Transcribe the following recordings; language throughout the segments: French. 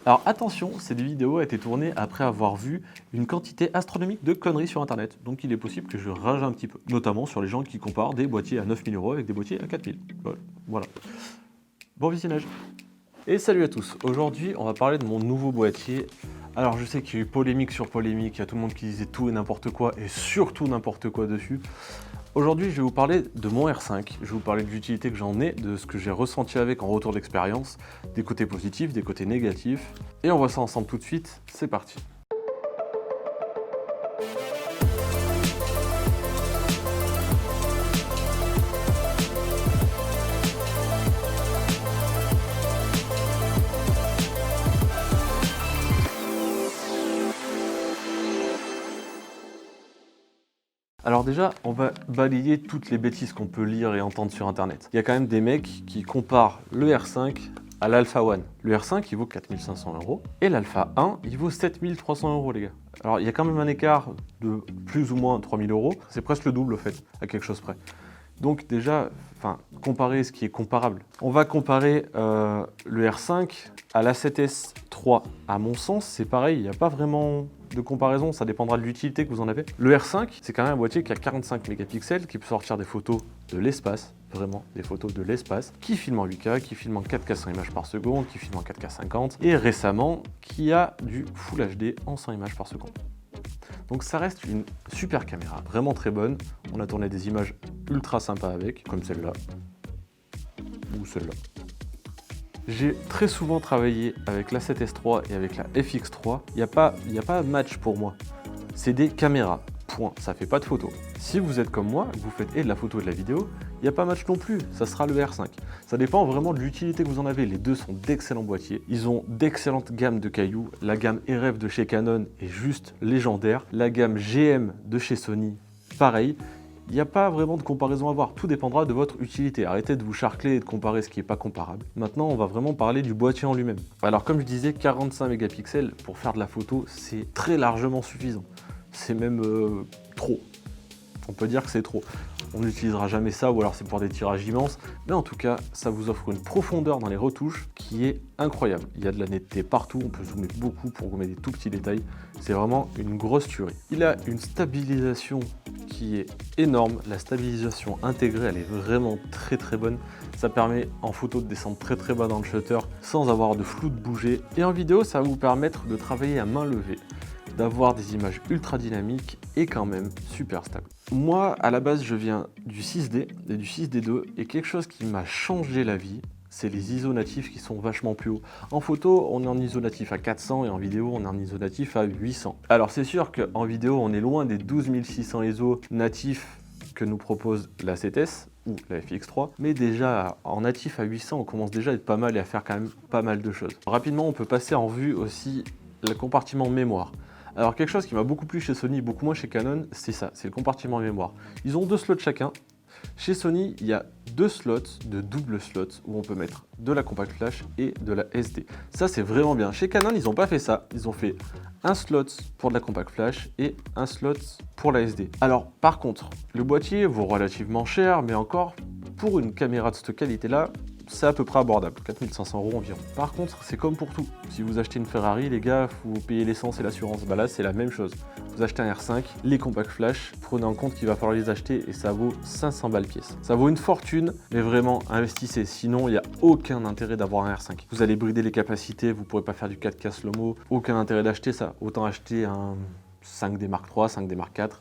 Alors attention, cette vidéo a été tournée après avoir vu une quantité astronomique de conneries sur internet, donc il est possible que je rage un petit peu, notamment sur les gens qui comparent des boîtiers à 9000 € avec des boîtiers à 4000. Voilà. Bon visionnage. Et salut à tous, aujourd'hui on va parler de mon nouveau boîtier. Alors je sais qu'il y a eu polémique sur polémique, il y a tout le monde qui disait tout et n'importe quoi, et surtout n'importe quoi dessus. Aujourd'hui je vais vous parler de mon R5, je vais vous parler de l'utilité que j'en ai, de ce que j'ai ressenti avec en retour d'expérience, des côtés positifs, des côtés négatifs, et on voit ça ensemble tout de suite, c'est parti. Alors déjà, on va balayer toutes les bêtises qu'on peut lire et entendre sur internet. Il y a quand même des mecs qui comparent le R5 à l'Alpha One. Le R5 il vaut 4500 € et l'Alpha 1 il vaut 7300 € les gars. Alors il y a quand même un écart de plus ou moins 3000 €, c'est presque le double au fait, à quelque chose près. Donc déjà, comparer ce qui est comparable. On va comparer le R5 à l'A7S III. À mon sens, c'est pareil, il n'y a pas vraiment de comparaison, ça dépendra de l'utilité que vous en avez. Le R5, c'est quand même un boîtier qui a 45 mégapixels, qui peut sortir des photos de l'espace, vraiment des photos de l'espace, qui filme en 8K, qui filme en 4K 100 images par seconde, qui filme en 4K 50, et récemment, qui a du Full HD en 100 images par seconde. Donc ça reste une super caméra, vraiment très bonne. On a tourné des images ultra sympas avec, comme celle-là, ou celle-là. J'ai très souvent travaillé avec l'A7S III et avec la FX3. Il n'y a pas de match pour moi. C'est des caméras, point. Ça fait pas de photos. Si vous êtes comme moi, vous faites et de la photo et de la vidéo, il n'y a pas match non plus. Ça sera le R5. Ça dépend vraiment de l'utilité que vous en avez. Les deux sont d'excellents boîtiers. Ils ont d'excellentes gammes de cailloux. La gamme RF de chez Canon est juste légendaire. La gamme GM de chez Sony, pareil. Il n'y a pas vraiment de comparaison à avoir, tout dépendra de votre utilité. Arrêtez de vous charcler et de comparer ce qui n'est pas comparable. Maintenant, on va vraiment parler du boîtier en lui-même. Alors comme je disais, 45 mégapixels pour faire de la photo, c'est très largement suffisant. C'est même trop. On peut dire que c'est trop. On n'utilisera jamais ça, ou alors c'est pour des tirages immenses, mais en tout cas, ça vous offre une profondeur dans les retouches qui est incroyable. Il y a de la netteté partout, on peut zoomer beaucoup pour gommer des tout petits détails. C'est vraiment une grosse tuerie. Il a une stabilisation qui est énorme. La stabilisation intégrée, elle est vraiment très bonne. Ça permet en photo de descendre très bas dans le shutter sans avoir de flou de bouger. Et en vidéo, ça va vous permettre de travailler à main levée, d'avoir des images ultra dynamiques et quand même super stables. Moi, à la base, je viens du 6D et du 6D2 et quelque chose qui m'a changé la vie, c'est les ISO natifs qui sont vachement plus hauts. En photo, on est en ISO natif à 400 et en vidéo, on est en ISO natif à 800. Alors c'est sûr qu'en vidéo, on est loin des 12600 ISO natifs que nous propose la A7S ou la FX3, mais déjà en natif à 800, on commence déjà à être pas mal et à faire quand même pas mal de choses. Rapidement, on peut passer en vue aussi le compartiment mémoire. Alors quelque chose qui m'a beaucoup plu chez Sony, beaucoup moins chez Canon, c'est ça, c'est le compartiment mémoire. Ils ont 2 slots chacun. Chez Sony, il y a 2 slots de double slots où on peut mettre de la compact flash et de la SD. Ça, c'est vraiment bien. Chez Canon, ils n'ont pas fait ça. Ils ont fait un slot pour de la compact flash et un slot pour la SD. Alors, par contre, le boîtier vaut relativement cher, mais encore, pour une caméra de cette qualité-là, c'est à peu près abordable, 4500 € environ. Par contre, c'est comme pour tout. Si vous achetez une Ferrari, les gars, vous payez l'essence et l'assurance. Bah là, c'est la même chose. Vous achetez un R5, les compact flash, prenez en compte qu'il va falloir les acheter et ça vaut 500 balles pièce. Ça vaut une fortune, mais vraiment, investissez. Sinon, il n'y a aucun intérêt d'avoir un R5. Vous allez brider les capacités, vous ne pourrez pas faire du 4K slow-mo. Aucun intérêt d'acheter ça. Autant acheter un 5D Mark III, 5D Mark IV.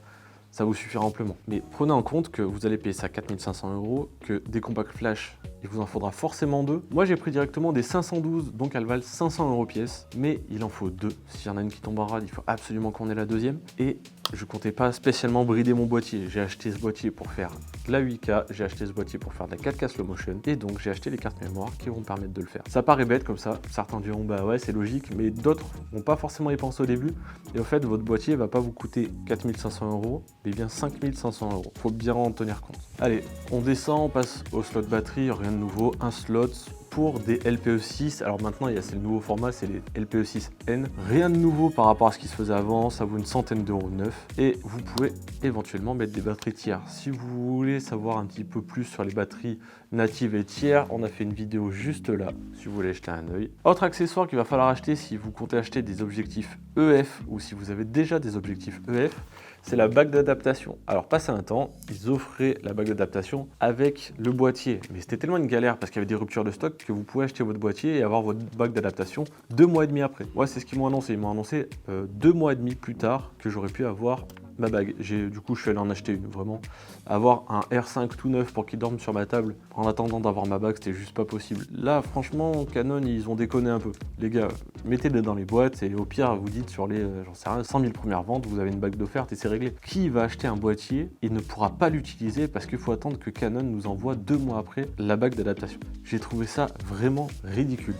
Ça vous suffira amplement. Mais prenez en compte que vous allez payer ça 4500 €, que des compacts flash, il vous en faudra forcément 2. Moi, j'ai pris directement des 512, donc elles valent 500 € pièce, mais il en faut 2. S'il y en a une qui tombe en rade, il faut absolument qu'on ait la deuxième. Et je comptais pas spécialement brider mon boîtier. J'ai acheté ce boîtier pour faire de la 8K, j'ai acheté ce boîtier pour faire de la 4K slow motion, et donc j'ai acheté les cartes mémoire qui vont me permettre de le faire. Ça paraît bête comme ça, certains diront bah ouais c'est logique, mais d'autres vont pas forcément y penser au début, et au fait votre boîtier va pas vous coûter 4500 €, mais bien 5500 €. Faut bien en tenir compte. Allez, on descend, on passe au slot batterie, rien de nouveau, un slot pour des LPE6. Alors maintenant, c'est le nouveau format, c'est les LPE6N. Rien de nouveau par rapport à ce qui se faisait avant, ça vaut une centaine d'euros neuf. Et vous pouvez éventuellement mettre des batteries tiers. Si vous voulez savoir un petit peu plus sur les batteries natives et tiers, on a fait une vidéo juste là, si vous voulez jeter un œil. Autre accessoire qu'il va falloir acheter si vous comptez acheter des objectifs EF ou si vous avez déjà des objectifs EF, c'est la bague d'adaptation. Alors passé un temps, ils offraient la bague d'adaptation avec le boîtier, mais c'était tellement une galère parce qu'il y avait des ruptures de stock que vous pouvez acheter votre boîtier et avoir votre bague d'adaptation 2 mois et demi après. Ouais, c'est ce qu'ils m'ont annoncé. Ils m'ont annoncé 2 mois et demi plus tard que j'aurais pu avoir ma bague. Du coup, je suis allé en acheter une, vraiment. Avoir un R5 tout neuf pour qu'il dorme sur ma table en attendant d'avoir ma bague, c'était juste pas possible. Là, franchement, Canon, ils ont déconné un peu. Les gars, mettez-le dans les boîtes et au pire, vous dites sur les, j'en sais rien, 100 000 premières ventes, vous avez une bague d'offerte et c'est réglé. Qui va acheter un boîtier et ne pourra pas l'utiliser parce qu'il faut attendre que Canon nous envoie 2 mois après la bague d'adaptation? J'ai trouvé ça vraiment ridicule.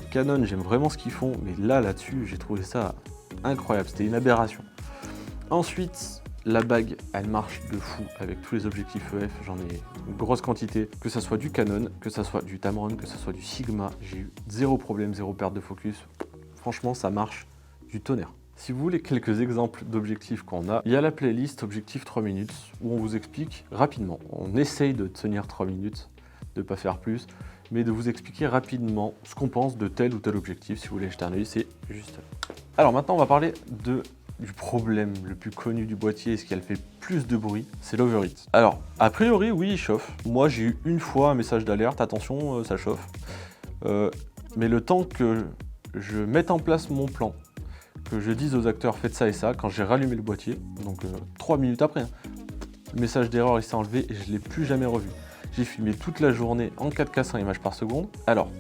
Canon, j'aime vraiment ce qu'ils font, mais là-dessus, j'ai trouvé ça incroyable. C'était une aberration. Ensuite, la bague, elle marche de fou avec tous les objectifs EF. J'en ai une grosse quantité, que ça soit du Canon, que ça soit du Tamron, que ça soit du Sigma. J'ai eu zéro problème, zéro perte de focus. Franchement, ça marche du tonnerre. Si vous voulez quelques exemples d'objectifs qu'on a, il y a la playlist Objectif 3 minutes où on vous explique rapidement. On essaye de tenir 3 minutes, de ne pas faire plus, mais de vous expliquer rapidement ce qu'on pense de tel ou tel objectif. Si vous voulez jeter un œil, c'est juste là. Alors maintenant, on va parler du problème le plus connu du boîtier et ce qui a fait plus de bruit, c'est l'overheat. Alors, a priori, oui, il chauffe. Moi, j'ai eu une fois un message d'alerte, attention, ça chauffe. Mais le temps que je mette en place mon plan, que je dise aux acteurs, faites ça et ça, quand j'ai rallumé le boîtier, donc 3 minutes après, hein, le message d'erreur il s'est enlevé et je ne l'ai plus jamais revu. J'ai filmé toute la journée en 4K 100 images par seconde. Alors,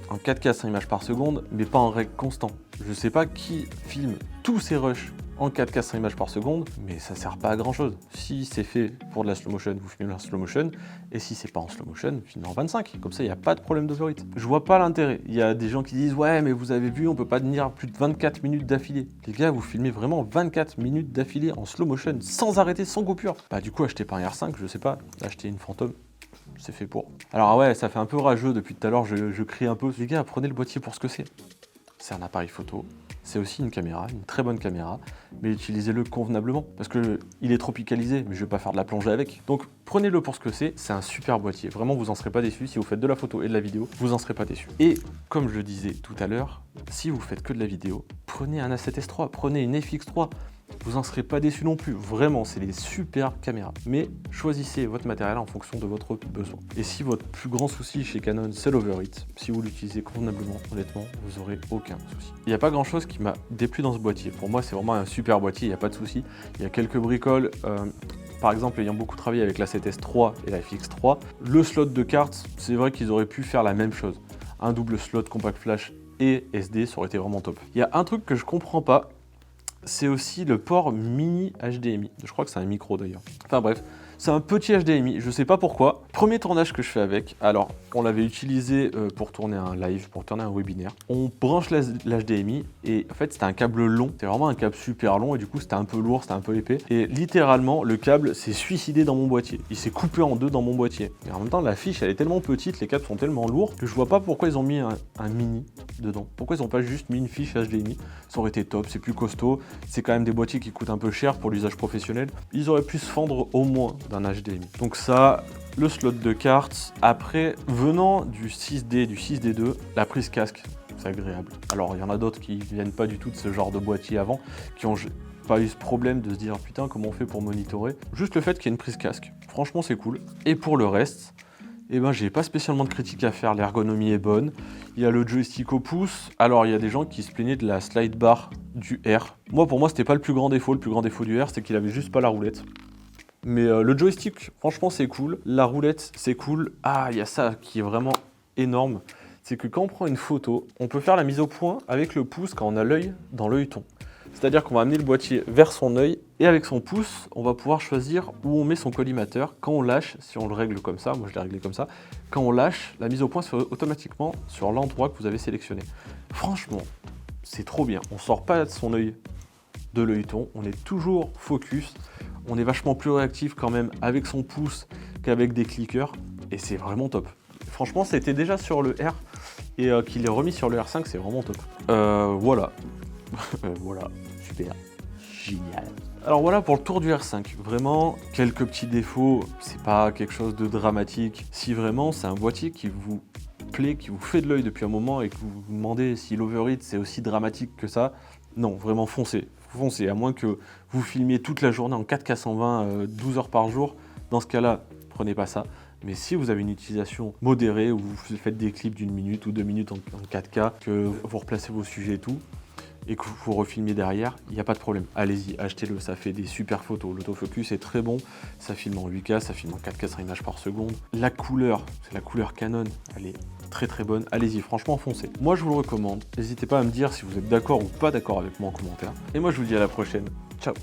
en 4K 100 images par seconde, mais pas en règle constant. Je sais pas qui filme tous ces rushs en 4K 100 images par seconde, mais ça sert pas à grand chose. Si c'est fait pour de la slow motion, vous filmez en slow motion, et si c'est pas en slow motion, vous filmez en 25. Comme ça, il n'y a pas de problème d'overheat. Je vois pas l'intérêt. Il y a des gens qui disent ouais, mais vous avez vu, on peut pas tenir plus de 24 minutes d'affilée. Les gars, vous filmez vraiment 24 minutes d'affilée en slow motion, sans arrêter, sans coupure. Bah du coup, achetez pas un R5, je sais pas, achetez une Phantom. C'est fait pour. Alors ouais, ça fait un peu rageux depuis tout à l'heure, je crie un peu. Les gars, prenez le boîtier pour ce que c'est. C'est un appareil photo, c'est aussi une caméra, une très bonne caméra, mais utilisez-le convenablement, parce qu'il est tropicalisé, mais je vais pas faire de la plongée avec. Donc prenez-le pour ce que c'est un super boîtier. Vraiment, vous en serez pas déçus. Si vous faites de la photo et de la vidéo, vous en serez pas déçus. Et comme je le disais tout à l'heure, si vous faites que de la vidéo, prenez un A7S3, prenez une FX3. Vous en serez pas déçus non plus. Vraiment, c'est des super caméras. Mais choisissez votre matériel en fonction de votre besoin. Et si votre plus grand souci chez Canon, c'est l'overheat, si vous l'utilisez convenablement, honnêtement, vous aurez aucun souci. Il n'y a pas grand chose qui m'a déplu dans ce boîtier. Pour moi, c'est vraiment un super boîtier, il n'y a pas de souci. Il y a quelques bricoles. Par exemple, ayant beaucoup travaillé avec la A7S3 et la FX3, le slot de carte, c'est vrai qu'ils auraient pu faire la même chose. Un double slot compact flash et SD, ça aurait été vraiment top. Il y a un truc que je comprends pas, c'est aussi le port mini HDMI. Je crois que c'est un micro d'ailleurs. Enfin bref, c'est un petit HDMI, je sais pas pourquoi. Premier tournage que je fais avec, alors on l'avait utilisé pour tourner un live, pour tourner un webinaire. On branche l'HDMI et en fait c'était un câble long, c'était vraiment un câble super long et du coup c'était un peu lourd, c'était un peu épais. Et littéralement le câble s'est suicidé dans mon boîtier. Il s'est coupé en deux dans mon boîtier. Et en même temps la fiche elle est tellement petite, les câbles sont tellement lourds que je vois pas pourquoi ils ont mis un mini dedans. Pourquoi ils ont pas juste mis une fiche HDMI? Ça aurait été top, c'est plus costaud. C'est quand même des boîtiers qui coûtent un peu cher pour l'usage professionnel. Ils auraient pu se fendre au moins d'un HDMI. Donc ça, le slot de carte. Après, venant du 6D, du 6D2, la prise casque, c'est agréable. Alors il y en a d'autres qui viennent pas du tout de ce genre de boîtier avant, qui ont pas eu ce problème de se dire putain comment on fait pour monitorer. Juste le fait qu'il y ait une prise casque, franchement c'est cool. Et pour le reste, eh ben, j'ai pas spécialement de critiques à faire, l'ergonomie est bonne. Il y a le joystick au pouce. Alors, il y a des gens qui se plaignaient de la slide bar du R. Moi, pour moi, c'était pas le plus grand défaut. Le plus grand défaut du R, c'est qu'il avait juste pas la roulette. Mais le joystick, franchement, c'est cool. La roulette, c'est cool. Ah, il y a ça qui est vraiment énorme. C'est que quand on prend une photo, on peut faire la mise au point avec le pouce quand on a l'œil dans l'œilleton. C'est-à-dire qu'on va amener le boîtier vers son œil et avec son pouce, on va pouvoir choisir où on met son collimateur. Quand on lâche, si on le règle comme ça, moi je l'ai réglé comme ça, quand on lâche, la mise au point se fait automatiquement sur l'endroit que vous avez sélectionné. Franchement, c'est trop bien. On ne sort pas de son œil de l'œilleton, on est toujours focus, on est vachement plus réactif quand même avec son pouce qu'avec des clickers et c'est vraiment top. Franchement, c'était déjà sur le R, et qu'il est remis sur le R5, c'est vraiment top. Voilà. Voilà, super, génial. Alors voilà pour le tour du R5, vraiment quelques petits défauts, c'est pas quelque chose de dramatique. Si vraiment c'est un boîtier qui vous plaît, qui vous fait de l'œil depuis un moment et que vous vous demandez si l'overheat c'est aussi dramatique que ça, non, vraiment foncez, foncez, à moins que vous filmiez toute la journée en 4K 120, 12 heures par jour, dans ce cas-là, prenez pas ça. Mais si vous avez une utilisation modérée, où vous faites des clips d'1 minute ou 2 minutes en 4K, que vous replacez vos sujets et tout, et que vous refilmez derrière, il n'y a pas de problème. Allez-y, achetez-le, ça fait des super photos. L'autofocus est très bon, ça filme en 8K, ça filme en 4K 100 images par seconde. La couleur, c'est la couleur Canon, elle est très très bonne. Allez-y, franchement, foncez. Moi, je vous le recommande. N'hésitez pas à me dire si vous êtes d'accord ou pas d'accord avec moi en commentaire. Et moi, je vous dis à la prochaine. Ciao!